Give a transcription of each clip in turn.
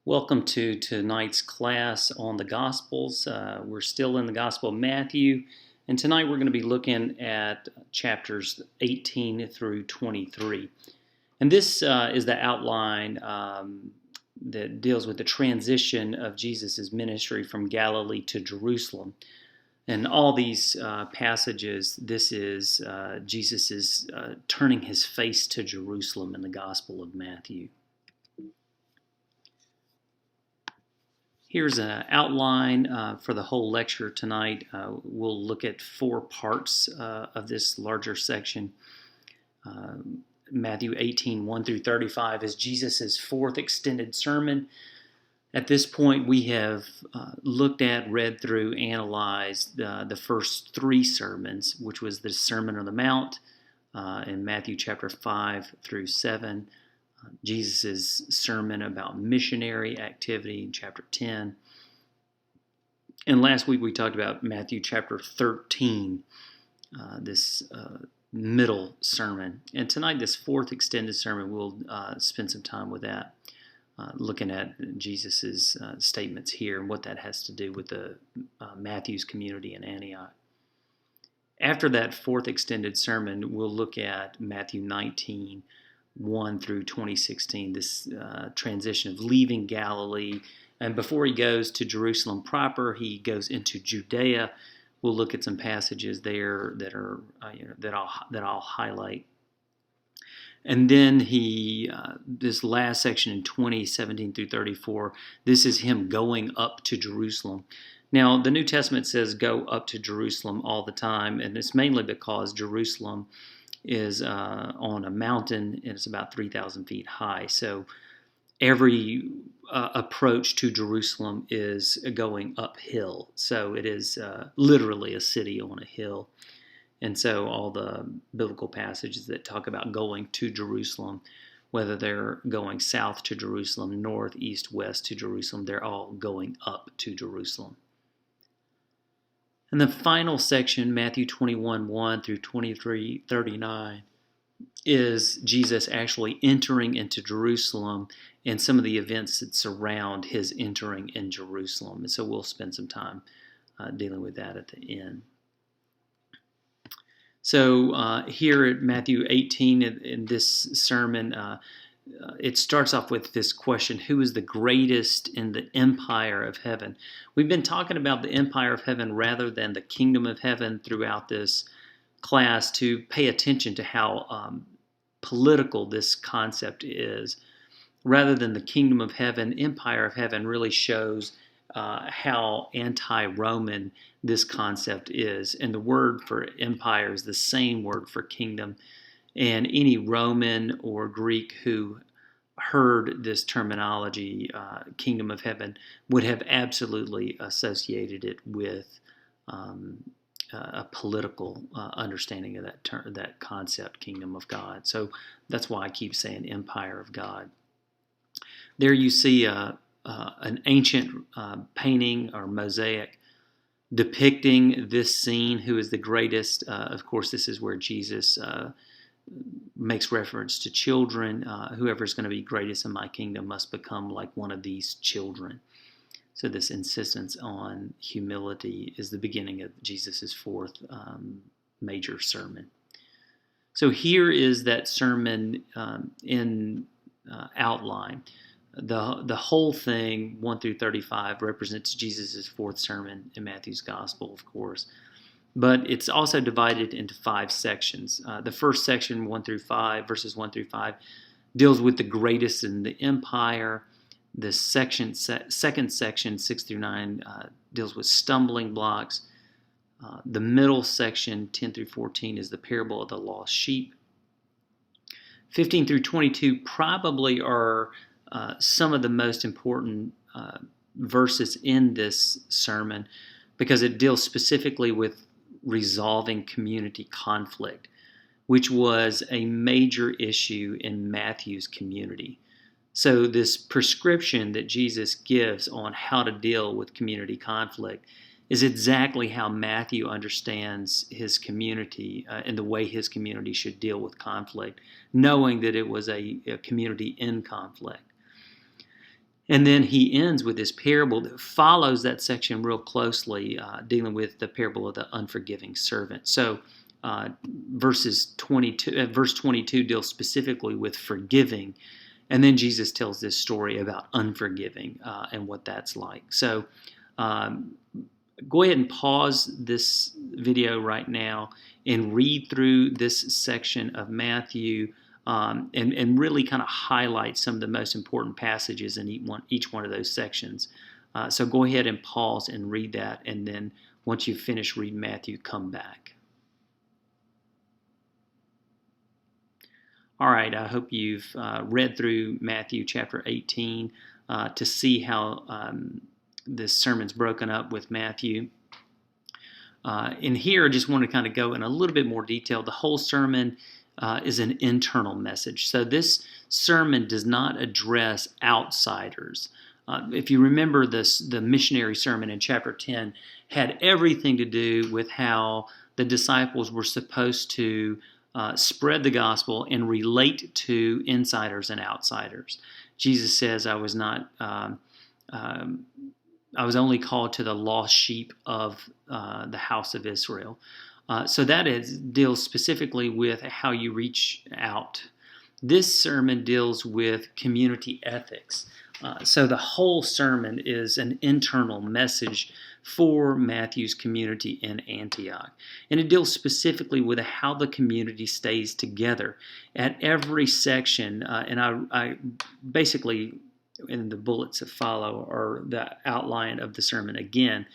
Welcome to tonight's class on the Gospels. We're still in the Gospel of Matthew, and tonight we're going to be looking at chapters 18 through 23. And this is the outline that deals with the transition of Jesus' ministry from Galilee to Jerusalem. And all these passages, this is Jesus is turning his face to Jerusalem in the Gospel of Matthew. Here's an outline for the whole lecture tonight. We'll look at four parts of this larger section. Matthew 18, 1 through 35 is Jesus' fourth extended sermon. At this point, we have looked at, read through, analyzed the first three sermons, which was the Sermon on the Mount in Matthew chapter 5 through 7. Jesus' sermon about missionary activity in chapter 10. And last week we talked about Matthew chapter 13, this middle sermon. And tonight, this fourth extended sermon, we'll spend some time with that, looking at Jesus' statements here and what that has to do with the Matthew's community in Antioch. After that fourth extended sermon, we'll look at Matthew 19, 1 through 2016, this transition of leaving Galilee. And before he goes to Jerusalem proper, he goes into Judea. We'll look at some passages there that are that I'll highlight. And then this last section in 17 through 34, this is him going up to Jerusalem. Now, the New Testament says go up to Jerusalem all the time, and it's mainly because Jerusalem is on a mountain, and it's about 3,000 feet high. So every approach to Jerusalem is going uphill. So it is literally a city on a hill. And so all the biblical passages that talk about going to Jerusalem, whether they're going south to Jerusalem, north, east, west to Jerusalem, they're all going up to Jerusalem. And the final section, Matthew 21, 1 through 23, 39, is Jesus actually entering into Jerusalem and some of the events that surround his entering in Jerusalem. And so we'll spend some time dealing with that at the end. So here at Matthew 18, in this sermon, it starts off with this question: who is the greatest in the empire of heaven? We've been talking about the empire of heaven rather than the kingdom of heaven throughout this class to pay attention to how political this concept is. Rather than the kingdom of heaven, empire of heaven really shows how anti-Roman this concept is. And the word for empire is the same word for kingdom. And any Roman or Greek who heard this terminology, kingdom of heaven, would have absolutely associated it with a political understanding of that term, that concept, kingdom of God. So that's why I keep saying empire of God. There you see an ancient painting or mosaic depicting this scene. Who is the greatest? Of course, this is where Jesus makes reference to children. Whoever is going to be greatest in my kingdom must become like one of these children. So this insistence on humility is the beginning of Jesus' fourth major sermon. So here is that sermon in outline. The whole thing, 1 through 35, represents Jesus' fourth sermon in Matthew's Gospel, of course. But it's also divided into 5 sections. The first section, 1 through 5, verses 1 through 5, deals with the greatest in the empire. The second section, 6 through 9, deals with stumbling blocks. The middle section, 10 through 14, is the parable of the lost sheep. 15 through 22 probably are some of the most important verses in this sermon because it deals specifically with resolving community conflict, which was a major issue in Matthew's community. So this prescription that Jesus gives on how to deal with community conflict is exactly how Matthew understands his community and the way his community should deal with conflict, knowing that it was a community in conflict. And then he ends with this parable that follows that section real closely, dealing with the parable of the unforgiving servant. So verse 22 deals specifically with forgiving, and then Jesus tells this story about unforgiving and what that's like. So go ahead and pause this video right now and read through this section of Matthew, and really kind of highlight some of the most important passages in each one of those sections. So go ahead and pause and read that, and then once you finish reading Matthew, come back. All right, I hope you've read through Matthew chapter 18 to see how this sermon's broken up with Matthew. And here I just want to kind of go in a little bit more detail. The whole sermon is an internal message. So this sermon does not address outsiders. If you remember the missionary sermon in chapter 10 had everything to do with how the disciples were supposed to spread the gospel and relate to insiders and outsiders. Jesus says, I was only called to the lost sheep of the house of Israel. So that deals specifically with how you reach out. This sermon deals with community ethics. So the whole sermon is an internal message for Matthew's community in Antioch. And it deals specifically with how the community stays together. At every section, and I basically, in the bullets that follow, or the outline of the sermon again.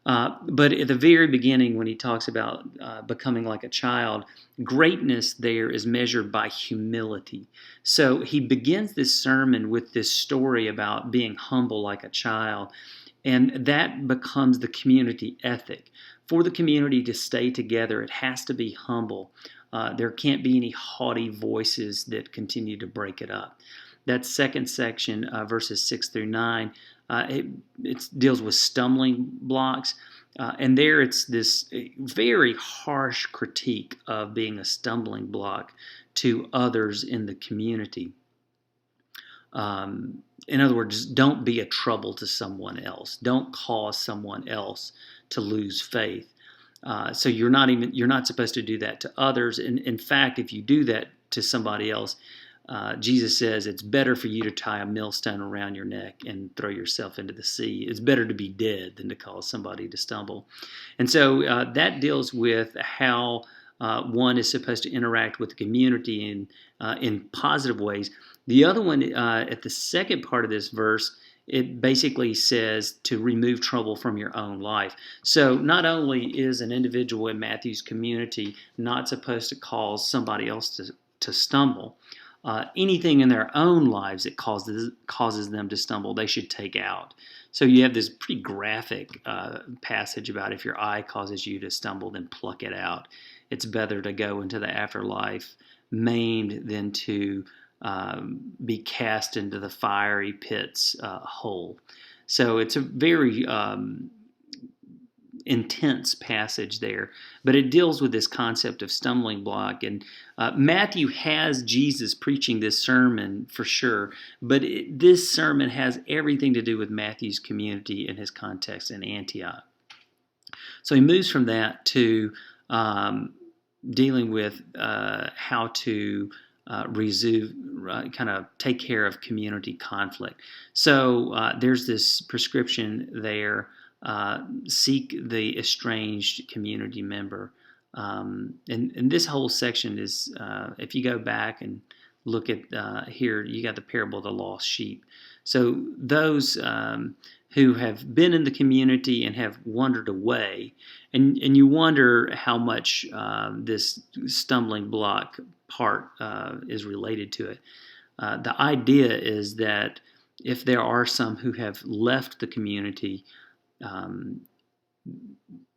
But at the very beginning, when he talks about becoming like a child, greatness there is measured by humility. So he begins this sermon with this story about being humble like a child, and that becomes the community ethic. For the community to stay together, it has to be humble. There can't be any haughty voices that continue to break it up. That second section, verses 6 through 9, it deals with stumbling blocks. And there it's this very harsh critique of being a stumbling block to others in the community. In other words, don't be a trouble to someone else. Don't cause someone else to lose faith. So you're not supposed to do that to others. In fact, if you do that to somebody else, Jesus says it's better for you to tie a millstone around your neck and throw yourself into the sea. It's better to be dead than to cause somebody to stumble. And so that deals with how one is supposed to interact with the community in positive ways. The other one, at the second part of this verse, it basically says to remove trouble from your own life. So not only is an individual in Matthew's community not supposed to cause somebody else to stumble, anything in their own lives that causes them to stumble, they should take out. So you have this pretty graphic passage about if your eye causes you to stumble, then pluck it out. It's better to go into the afterlife maimed than to be cast into the fiery pits whole. So it's a very intense passage there, but it deals with this concept of stumbling block. And Matthew has Jesus preaching this sermon for sure, but this sermon has everything to do with Matthew's community and his context in Antioch. So he moves from that to dealing with how to kind of take care of community conflict. So there's this prescription there. Seek the estranged community member. And this whole section is, if you go back and look at here, you got the parable of the lost sheep. So those who have been in the community and have wandered away, and you wonder how much this stumbling block part is related to it. The idea is that if there are some who have left the community,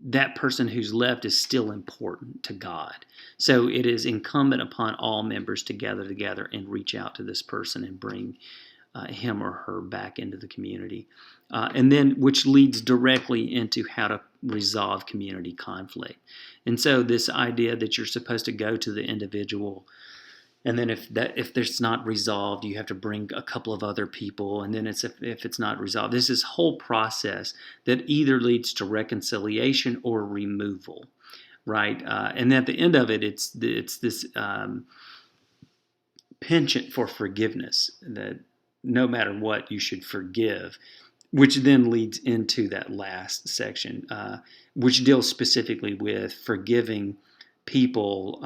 that person who's left is still important to God. So it is incumbent upon all members to gather together and reach out to this person and bring him or her back into the community. And then, which leads directly into how to resolve community conflict. And so this idea that you're supposed to go to the individual And then if there's not resolved, you have to bring a couple of other people. And then if it's not resolved, there's this whole process that either leads to reconciliation or removal, right? And at the end of it, it's this penchant for forgiveness, that no matter what, you should forgive, which then leads into that last section, which deals specifically with forgiving people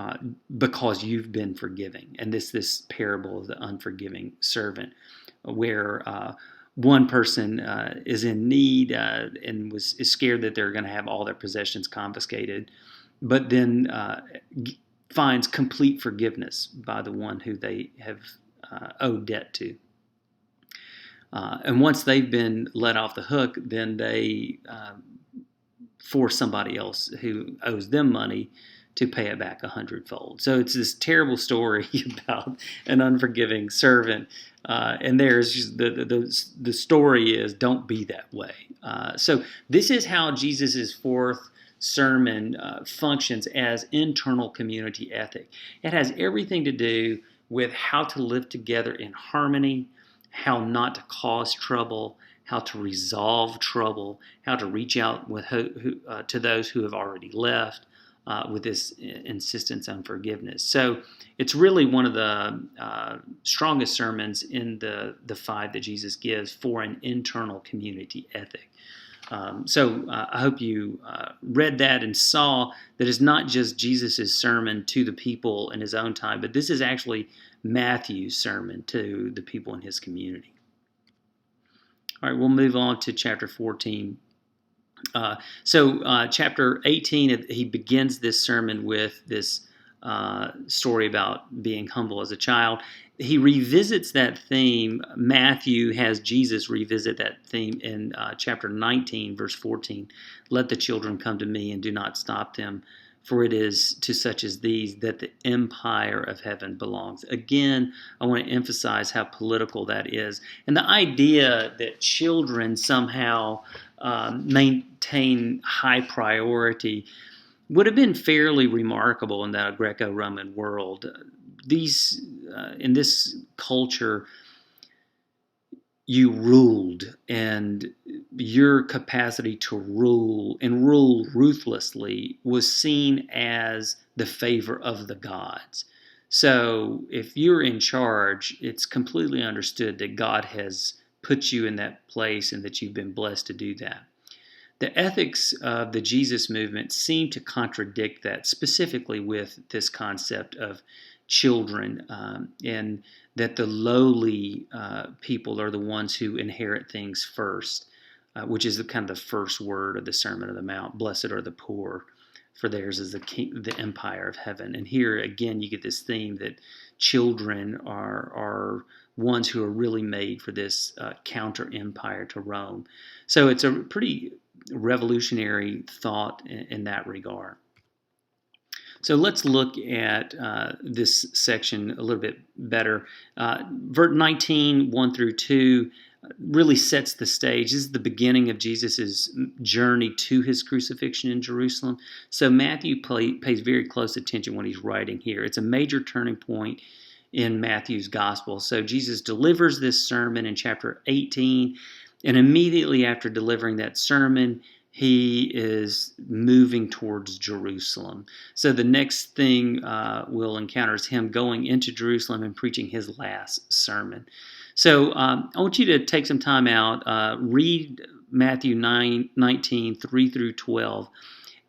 because you've been forgiving. And this parable of the unforgiving servant, where one person is in need and is scared that they're going to have all their possessions confiscated, but then finds complete forgiveness by the one who they have owed debt to. And once they've been let off the hook, then they force somebody else who owes them money to pay it back 100-fold. So it's this terrible story about an unforgiving servant. And there's the story is, don't be that way. So this is how Jesus's fourth sermon functions as internal community ethic. It has everything to do with how to live together in harmony, how not to cause trouble, how to resolve trouble, how to reach out to those who have already left, with this insistence on forgiveness. So it's really one of the strongest sermons in the five that Jesus gives for an internal community ethic. So I hope you read that and saw that it's not just Jesus' sermon to the people in his own time, but this is actually Matthew's sermon to the people in his community. All right, we'll move on to chapter 14. Chapter 18, he begins this sermon with this story about being humble as a child. He revisits that theme. Matthew has Jesus revisit that theme in chapter 19, verse 14. Let the children come to me and do not stop them, for it is to such as these that the empire of heaven belongs. Again, I want to emphasize how political that is. And the idea that children somehow maintain high priority would have been fairly remarkable in the Greco-Roman world. In this culture, you ruled, and your capacity to rule and rule ruthlessly was seen as the favor of the gods. So if you're in charge, it's completely understood that God has put you in that place and that you've been blessed to do that. The ethics of the Jesus movement seem to contradict that, specifically with this concept of children, and that the lowly people are the ones who inherit things first, which is kind of the first word of the Sermon on the Mount. Blessed are the poor, for theirs is the empire of heaven. And here again, you get this theme that children are ones who are really made for this counter empire to Rome. So it's a pretty revolutionary thought in that regard. So let's look at this section a little bit better. Verse 19, 1 through 2, really sets the stage. This is the beginning of Jesus' journey to his crucifixion in Jerusalem. So Matthew pays very close attention when he's writing here. It's a major turning point in Matthew's gospel. So Jesus delivers this sermon in chapter 18, and immediately after delivering that sermon, he is moving towards Jerusalem. So the next thing we'll encounter is him going into Jerusalem and preaching his last sermon. So I want you to take some time out, read Matthew 19, 3 through 12,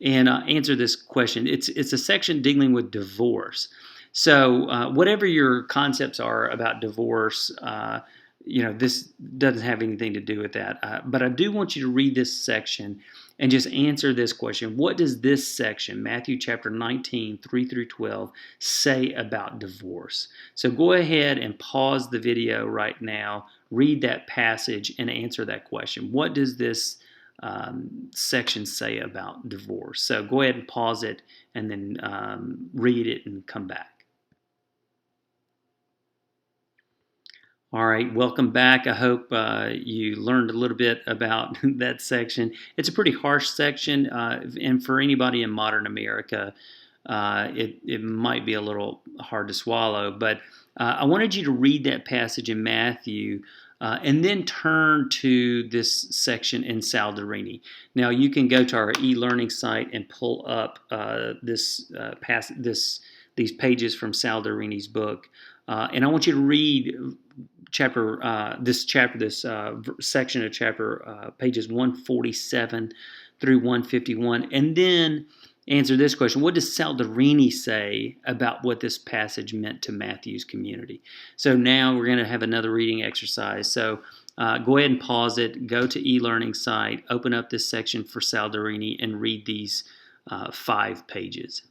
and answer this question. It's a section dealing with divorce. So whatever your concepts are about divorce, this doesn't have anything to do with that. But I do want you to read this section and just answer this question. What does this section, Matthew chapter 19, 3 through 12, say about divorce? So go ahead and pause the video right now, read that passage, and answer that question. What does this section say about divorce? So go ahead and pause it and then read it and come back. All right, welcome back. I hope you learned a little bit about that section. It's a pretty harsh section, and for anybody in modern America, it might be a little hard to swallow. But I wanted you to read that passage in Matthew and then turn to this section in Saldarini. Now you can go to our e-learning site and pull up these pages from Saldarini's book, and I want you to read this section of chapter pages 147 through 151, and then answer this question: what does Saldarini say about what this passage meant to Matthew's community? So now we're going to have another reading exercise. So go ahead and pause it, go to e-learning site, open up this section for Saldarini, and read these 5 pages.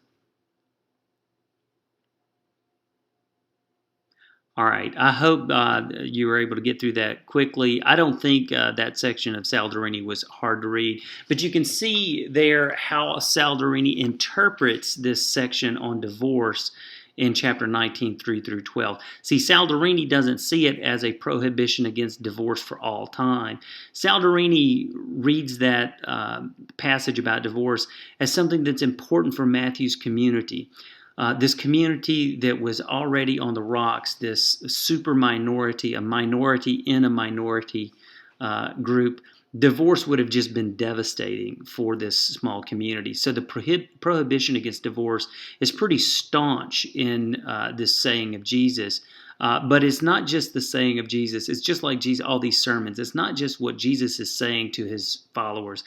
All right. I hope you were able to get through that quickly. I don't think that section of Saldarini was hard to read, but you can see there how Saldarini interprets this section on divorce in chapter 19, 3 through 12. See, Saldarini doesn't see it as a prohibition against divorce for all time. Saldarini reads that passage about divorce as something that's important for Matthew's community. This community that was already on the rocks, this super minority, a minority in a minority group, divorce would have just been devastating for this small community. So the prohibition against divorce is pretty staunch in this saying of Jesus. But it's not just the saying of Jesus. It's just like Jesus, all these sermons. It's not just what Jesus is saying to his followers.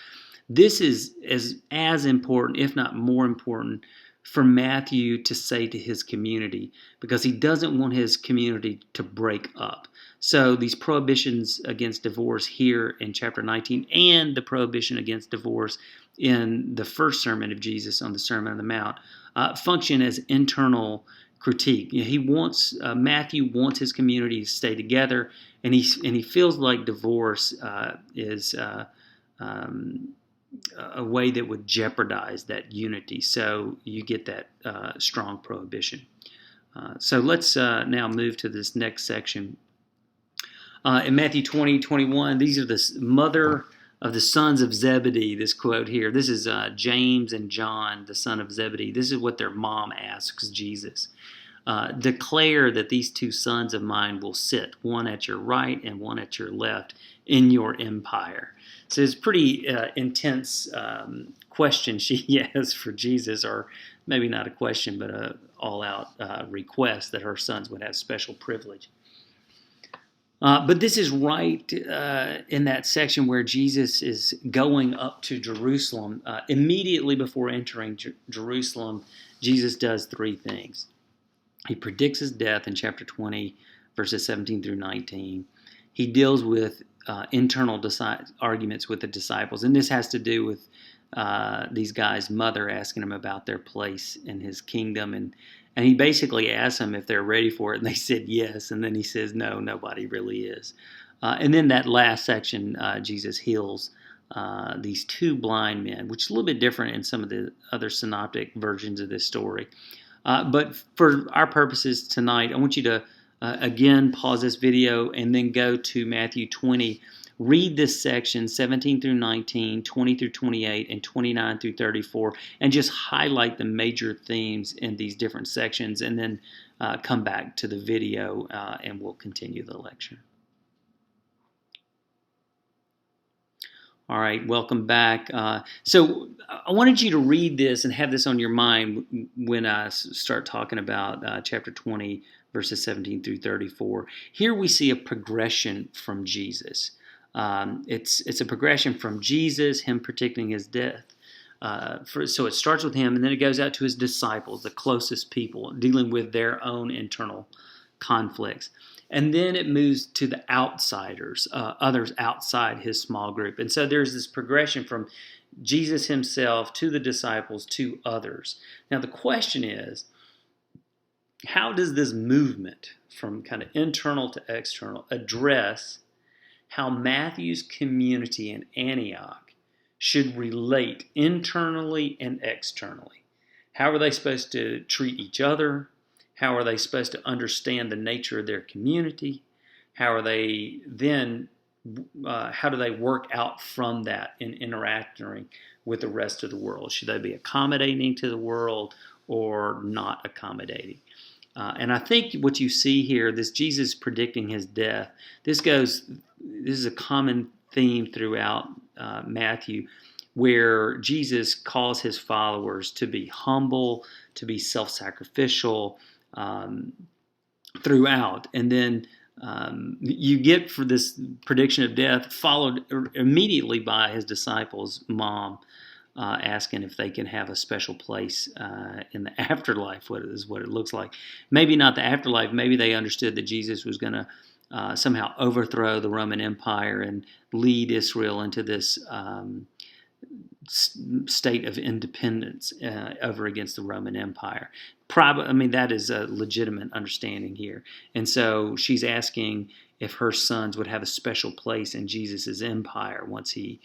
This is as important, if not more important, for Matthew to say to his community, because he doesn't want his community to break up. So these prohibitions against divorce here in chapter 19 and the prohibition against divorce in the first sermon of Jesus on the Sermon on the Mount function as internal critique. He wants Matthew wants his community to stay together, and he feels like divorce is a way that would jeopardize that unity. So you get that strong prohibition. So let's now move to this next section. In Matthew 20:21, these are the mother of the sons of Zebedee, this quote here. This is James and John, the son of Zebedee. This is what their mom asks Jesus. Declare that these 2 sons of mine will sit, one at your right and one at your left, in your empire. So it's a pretty intense question she has for Jesus, or maybe not a question, but an all-out request that her sons would have special privilege. But this is right in that section where Jesus is going up to Jerusalem. Immediately before entering Jerusalem, Jesus does 3 things. He predicts his death in chapter 20, verses 17 through 19. He deals with internal arguments with the disciples, and this has to do with these guys' mother asking him about their place in his kingdom, and he basically asks them if they're ready for it, and they said yes, and then he says no, nobody really is. And then that last section, Jesus heals these 2 blind men, which is a little bit different in some of the other synoptic versions of this story. But for our purposes tonight, I want you to again pause this video and then go to Matthew 20. Read this section, 17 through 19, 20 through 28, and 29 through 34, and just highlight the major themes in these different sections, and then come back to the video and we'll continue the lecture. All right, welcome back. So I wanted you to read this and have this on your mind when I start talking about chapter 20, verses 17 through 34. Here we see a progression from Jesus. It's a progression from Jesus, him predicting his death. So it starts with him, and then it goes out to his disciples, the closest people, dealing with their own internal conflicts. And then it moves to the outsiders, others outside his small group. And so there's this progression from Jesus himself to the disciples to others. Now the question is, how does this movement from kind of internal to external address how Matthew's community in Antioch should relate internally and externally? How are they supposed to treat each other? How are they supposed to understand the nature of their community? How are they then, how do they work out from that in interacting with the rest of the world? Should they be accommodating to the world, or not accommodating. And I think what you see here, this Jesus predicting his death, this is a common theme throughout Matthew, where Jesus calls his followers to be humble, to be self-sacrificial throughout. And then you get for this prediction of death followed immediately by his disciples' mom asking if they can have a special place in the afterlife, what it looks like. Maybe not the afterlife. Maybe they understood that Jesus was going to somehow overthrow the Roman Empire and lead Israel into this state of independence over against the Roman Empire. That is a legitimate understanding here. And so she's asking if her sons would have a special place in Jesus' empire once he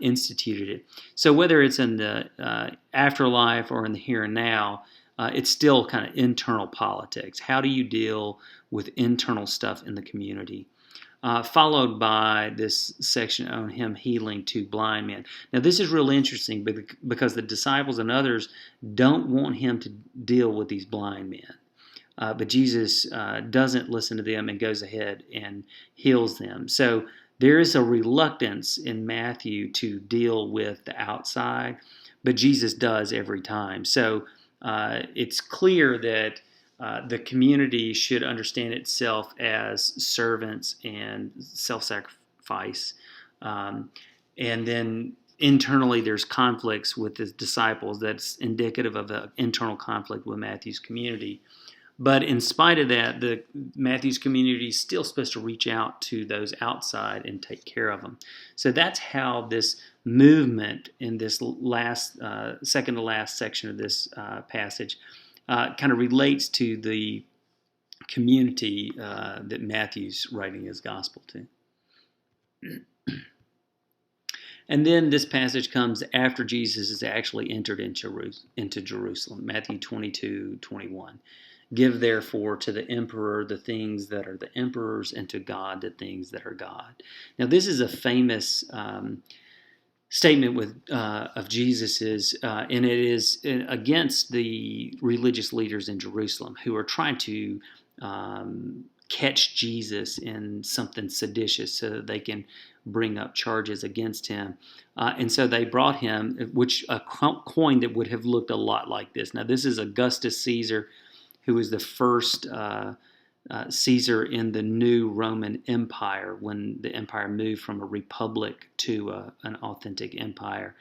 instituted it. So whether it's in the afterlife or in the here and now, it's still kind of internal politics. How do you deal with internal stuff in the community? Followed by this section on him healing two blind men. Now, this is really interesting because the disciples and others don't want him to deal with these blind men. But Jesus doesn't listen to them and goes ahead and heals them. So there is a reluctance in Matthew to deal with the outside, but Jesus does every time. So it's clear that the community should understand itself as servants and self-sacrifice. And then internally there's conflicts with the disciples that's indicative of an internal conflict with Matthew's community. But in spite of that, Matthew's community is still supposed to reach out to those outside and take care of them. So that's how this movement in this last, second to last section of this passage kind of relates to the community that Matthew's writing his gospel to. And then this passage comes after Jesus has actually entered into Jerusalem, Matthew 22:21. Give therefore to the emperor the things that are the emperor's, and to God the things that are God. Now this is a famous statement of Jesus's, and it is against the religious leaders in Jerusalem who are trying to catch Jesus in something seditious so that they can bring up charges against him. And so they brought him a coin that would have looked a lot like this. Now this is Augustus Caesar, who was the first Caesar in the new Roman Empire when the empire moved from a republic to an authentic empire.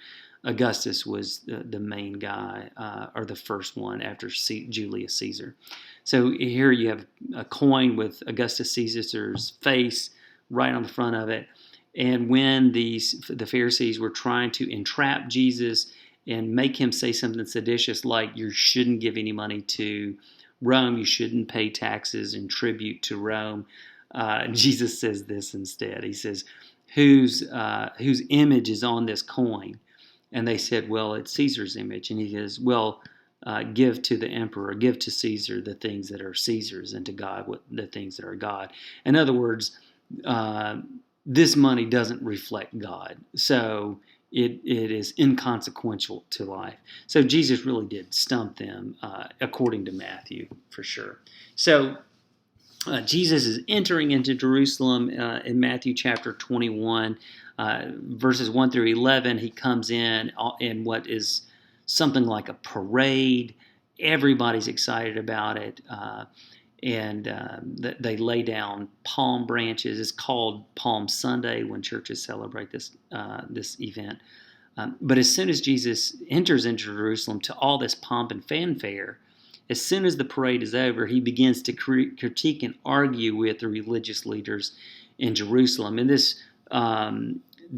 Augustus was the main guy, or the first one after Julius Caesar. So here you have a coin with Augustus Caesar's face right on the front of it. And when the Pharisees were trying to entrap Jesus and make him say something seditious like you shouldn't give any money to Rome, you shouldn't pay taxes and tribute to Rome, Jesus says this instead. He says, whose image is on this coin? And they said, well, it's Caesar's image. And he says, well, give to the emperor, give to Caesar the things that are Caesar's, and to God the things that are God. In other words, this money doesn't reflect God. So it is inconsequential to life. So Jesus really did stump them, according to Matthew, for sure. So Jesus is entering into Jerusalem in Matthew chapter 21, verses 1 through 11. He comes in what is something like a parade. Everybody's excited about it. And they lay down palm branches. It's called Palm Sunday when churches celebrate this event. But as soon as Jesus enters into Jerusalem to all this pomp and fanfare, as soon as the parade is over, he begins to critique and argue with the religious leaders in Jerusalem. And this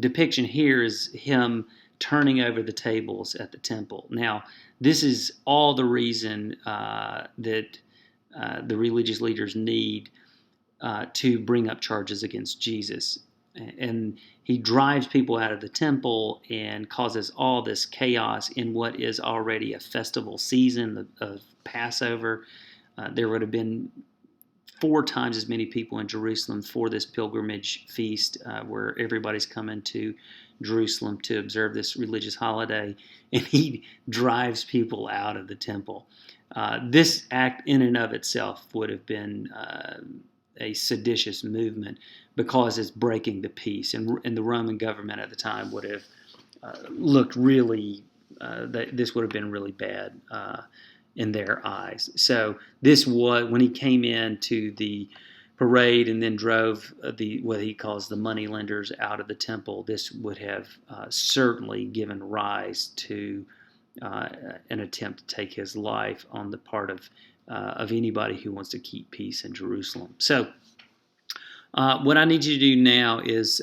depiction here is him turning over the tables at the temple. Now, this is all the reason that the religious leaders need to bring up charges against Jesus. And he drives people out of the temple and causes all this chaos in what is already a festival season of Passover. There would have been 4 times as many people in Jerusalem for this pilgrimage feast where everybody's coming to Jerusalem to observe this religious holiday, and he drives people out of the temple. This act in and of itself would have been a seditious movement because it's breaking the peace, and the Roman government at the time would have looked really, this would have been really bad in their eyes. So this was, when he came into the parade and then drove what he calls the money lenders out of the temple, this would have certainly given rise to an attempt to take his life on the part of anybody who wants to keep peace in Jerusalem. So what I need you to do now is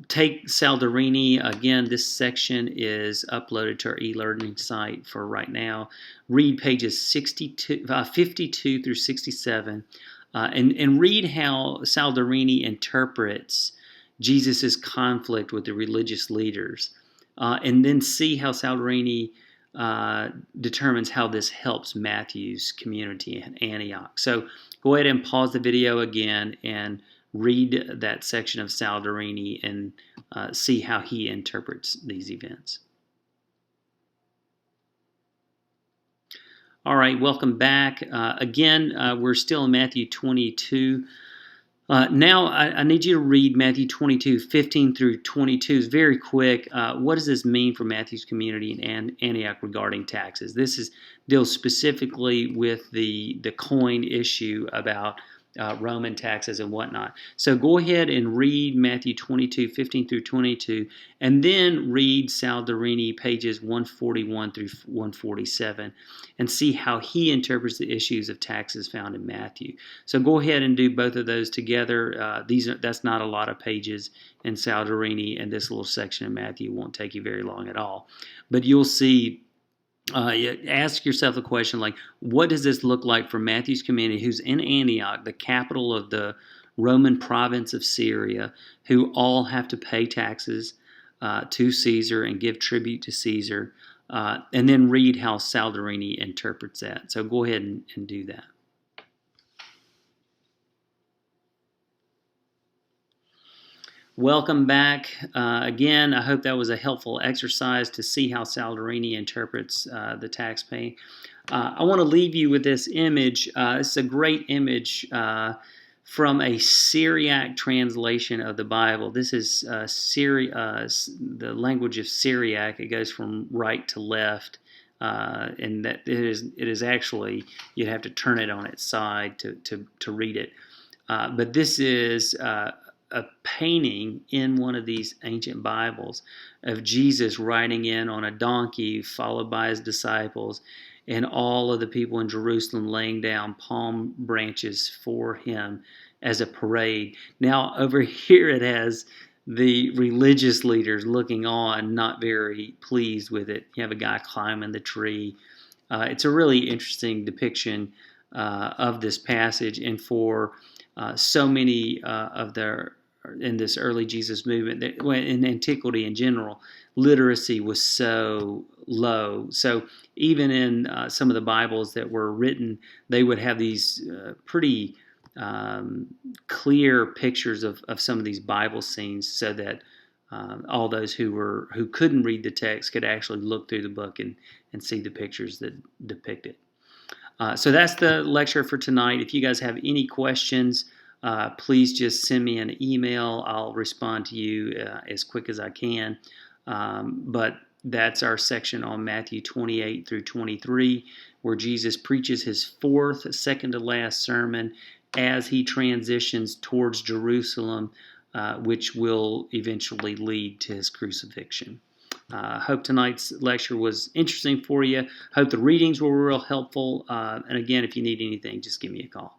take Saldarini. Again, this section is uploaded to our e-learning site for right now. Read pages 52 through 67, and read how Saldarini interprets Jesus' conflict with the religious leaders, and then see how Saldarini determines how this helps Matthew's community in Antioch. So go ahead and pause the video again and read that section of Saldarini and see how he interprets these events. All right, welcome back. Again, we're still in Matthew 22. Now, I need you to read Matthew 22, 15 through 22. It's very quick. What does this mean for Matthew's community in Antioch regarding taxes? This deals specifically with the coin issue about Roman taxes and whatnot. So go ahead and read Matthew 22, 15 through 22, and then read Saldarini pages 141 through 147, and see how he interprets the issues of taxes found in Matthew. So go ahead and do both of those together. That's not a lot of pages in Saldarini, and this little section in Matthew won't take you very long at all. But you'll see. Ask yourself the question, like, what does this look like for Matthew's community who's in Antioch, the capital of the Roman province of Syria, who all have to pay taxes to Caesar and give tribute to Caesar, and then read how Saldarini interprets that. So go ahead and do that. Welcome back. Again, I hope that was a helpful exercise to see how Saldarini interprets the tax paying. I want to leave you with this image. It's a great image from a Syriac translation of the Bible. This is the language of Syriac. It goes from right to left, and that it is actually, you'd have to turn it on its side to read it. But this is a painting in one of these ancient Bibles of Jesus riding in on a donkey, followed by his disciples, and all of the people in Jerusalem laying down palm branches for him as a parade. Now, over here it has the religious leaders looking on, not very pleased with it. You have a guy climbing the tree. It's a really interesting depiction of this passage, and for so many of their in this early Jesus movement, in antiquity in general, literacy was so low. So even in some of the Bibles that were written, they would have these pretty clear pictures of some of these Bible scenes, so that all those who couldn't read the text could actually look through the book and see the pictures that depict it. So that's the lecture for tonight. If you guys have any questions, please just send me an email. I'll respond to you as quick as I can. But that's our section on Matthew 28 through 23, where Jesus preaches his fourth, second to last sermon as he transitions towards Jerusalem, which will eventually lead to his crucifixion. Hope tonight's lecture was interesting for you. Hope the readings were real helpful. And again, if you need anything, just give me a call.